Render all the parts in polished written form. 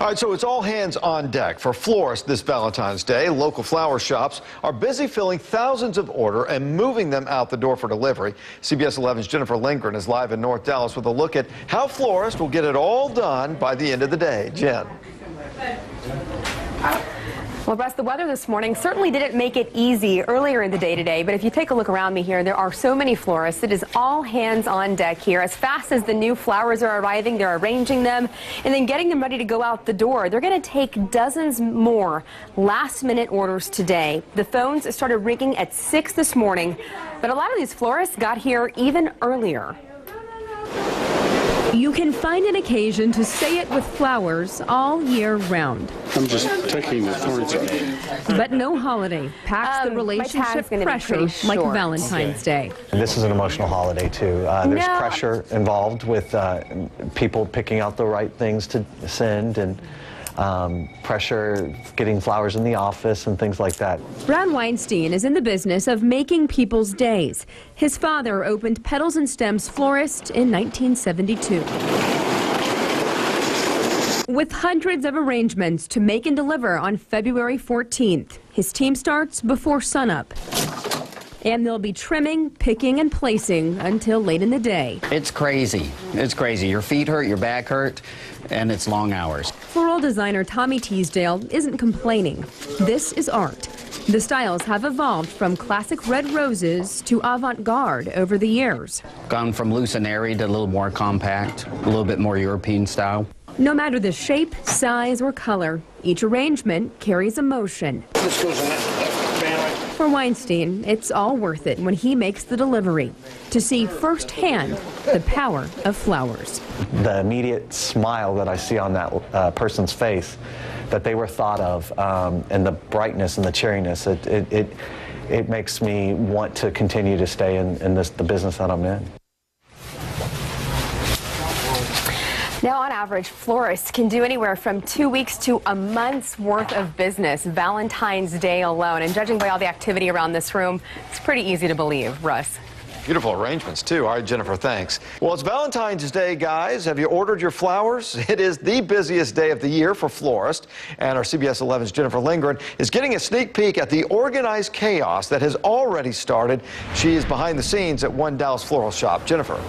All right, so it's all hands on deck for florists this Valentine's Day. Local flower shops are busy filling thousands of orders and moving them out the door for delivery. CBS 11's Jennifer Lindgren is live in North Dallas with a look at how florists will get it all done by the end of the day. Jen. Well, Russ, the weather this morning certainly didn't make it easy earlier in the day today, but if you take a look around me here, there are so many florists. It is all hands on deck here. As fast as the new flowers are arriving, they're arranging them and then getting them ready to go out the door. They're going to take dozens more last-minute orders today. The phones started ringing at 6 this morning, but a lot of these florists got here even earlier. You can find an occasion to say it with flowers all year round. I'm just taking the thorns off. But no holiday packs the relationship pressure like Valentine's Day. This is an emotional holiday, too. There's pressure involved with people picking out the right things to send and pressure getting flowers in the office and things like that. Brad Weinstein is in the business of making people's days. His father opened Petals Stems Florist in 1972. With hundreds of arrangements to make and deliver on February 14th, his team starts before sunup. And they'll be trimming, picking, and placing until late in the day. It's crazy. It's crazy. Your feet hurt, your back hurt, and it's long hours. Floral designer Tommy Teasdale isn't complaining. This is art. The styles have evolved from classic red roses to avant-garde over the years. Gone from loose and airy to a little more compact, a little bit more European style. No matter the shape, size, or color, each arrangement carries emotion. This goes in that fan. For Weinstein, it's all worth it when he makes the delivery to see firsthand the power of flowers. The immediate smile that I see on that person's face, that they were thought of, and the brightness and the cheeriness, it makes me want to continue to stay in the business that I'm in. Now, on average, florists can do anywhere from 2 weeks to a month's worth of business Valentine's Day alone. And judging by all the activity around this room, it's pretty easy to believe. Russ. Beautiful arrangements, too. All right, Jennifer, thanks. Well, it's Valentine's Day, guys. Have you ordered your flowers? It is the busiest day of the year for florists. And our CBS 11's Jennifer Lindgren is getting a sneak peek at the organized chaos that has already started. She is behind the scenes at one Dallas floral shop. Jennifer.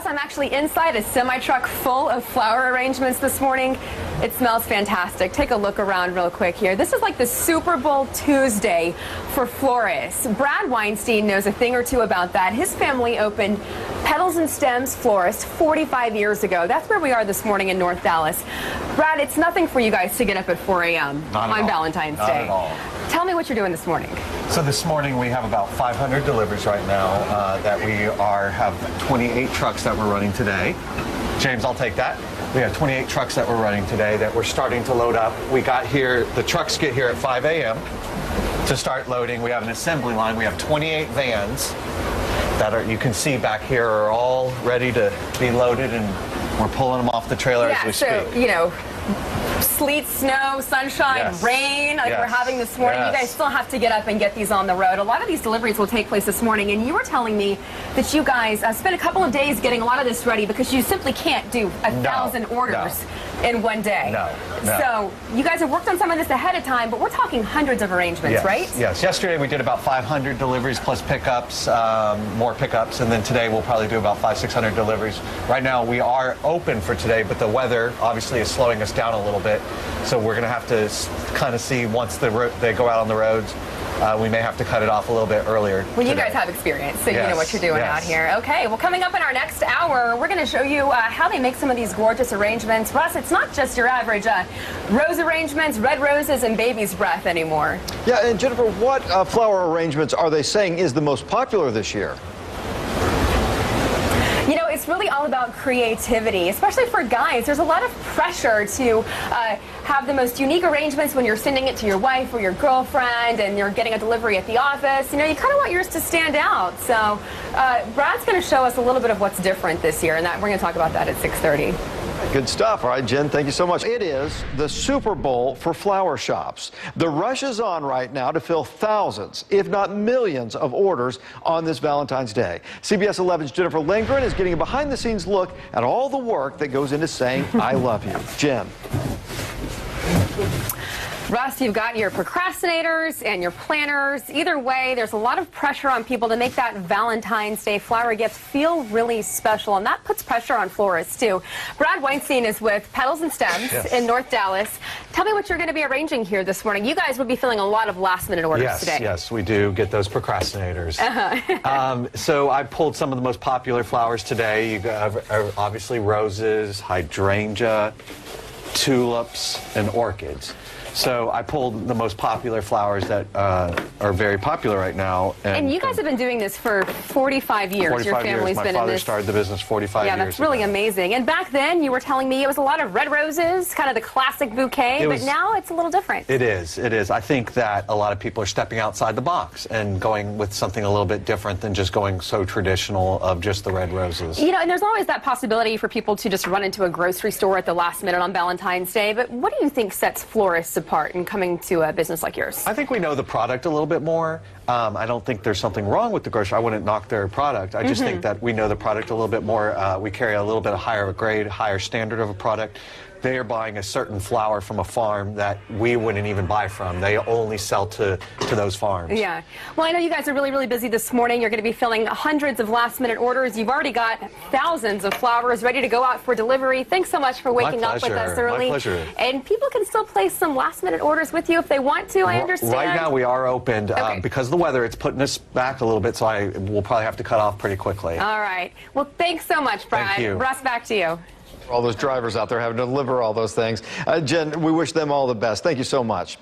I'm actually inside a semi-truck full of flower arrangements this morning. It smells fantastic. Take a look around real quick here. This is like the Super Bowl Tuesday for florists. Brad Weinstein knows a thing or two about that. His family opened Petals Stems Florist 45 years ago. That's where we are this morning in North Dallas. Brad, it's nothing for you guys to get up at 4 a.m. on Valentine's Day. Not at all. Tell me what you're doing this morning. So this morning we have about 500 deliveries right now that we have 28 trucks that we're running today. James, I'll take that. We have 28 trucks that we're running today that we're starting to load up. We got here, the trucks get here at 5 a.m. to start loading. We have an assembly line. We have 28 vans that are, you can see back here, are all ready to be loaded, and we're pulling them off the trailer as we speak. So, you know, sleet, snow, sunshine, rain, like we're having this morning. You guys still have to get up and get these on the road. A lot of these deliveries will take place this morning, and you were telling me that you guys spent a couple of days getting a lot of this ready because you simply can't do 1,000 orders in one day. So you guys have worked on some of this ahead of time, but we're talking hundreds of arrangements, right? Yes. Yesterday we did about 500 deliveries plus pickups, more pickups, and then today we'll probably do about 500-600 deliveries. Right now we are open for today, but the weather obviously is slowing us down a little bit. So we're going to have to kind of see once they go out on the roads. We may have to cut it off a little bit earlier. Well, you guys have experience, so you know what you're doing out here. Okay, well, coming up in our next hour, we're going to show you how they make some of these gorgeous arrangements. Russ, it's not just your average rose arrangements, red roses, and baby's breath anymore. Yeah, and Jennifer, what flower arrangements are they saying is the most popular this year? You know, it's really all about creativity, especially for guys. There's a lot of pressure to have the most unique arrangements when you're sending it to your wife or your girlfriend and you're getting a delivery at the office. You know, you kind of want yours to stand out. So Brad's going to show us a little bit of what's different this year, and we're going to talk about that at 6:30. Good stuff. All right, Jen, thank you so much. It is the Super Bowl for flower shops. The rush is on right now to fill thousands, if not millions, of orders on this Valentine's Day. CBS 11's Jennifer Lindgren is getting a behind-the-scenes look at all the work that goes into saying I love you. Jen. Russ, you've got your procrastinators and your planners. Either way, there's a lot of pressure on people to make that Valentine's Day flower gift feel really special, and that puts pressure on florists, too. Brad Weinstein is with Petals Stems in North Dallas. Tell me what you're going to be arranging here this morning. You guys would be filling a lot of last-minute orders today. Yes, we do get those procrastinators. So I pulled some of the most popular flowers today. You got obviously roses, hydrangea, tulips, and orchids. So I pulled the most popular flowers that are very popular right now. And you guys have been doing this for 45 years. 45 Your family's years. been My in father this. started the business 45 years ago. Yeah, that's really amazing. And back then, you were telling me it was a lot of red roses, kind of the classic bouquet, but now it's a little different. It is. It is. I think that a lot of people are stepping outside the box and going with something a little bit different than just going so traditional of just the red roses. You know, and there's always that possibility for people to just run into a grocery store at the last minute on Valentine's Day, but what do you think sets florists apart in coming to a business like yours? I think we know the product a little bit more. I don't think there's something wrong with the grocery. I wouldn't knock their product. I just think that we know the product a little bit more. We carry a little bit higher grade, higher standard of a product. They are buying a certain flower from a farm that we wouldn't even buy from. They only sell to those farms. Yeah. Well, I know you guys are really, really busy this morning. You're going to be filling hundreds of last-minute orders. You've already got thousands of flowers ready to go out for delivery. Thanks so much for waking up with us early. My pleasure. And people can still place some last-minute orders with you if they want to, I understand. Right now we are opened. Because of the weather, it's putting us back a little bit, so we'll probably have to cut off pretty quickly. All right. Well, thanks so much, Brad. Thank you. Russ, back to you. All those drivers out there having to deliver all those things. Jen, we wish them all the best. Thank you so much.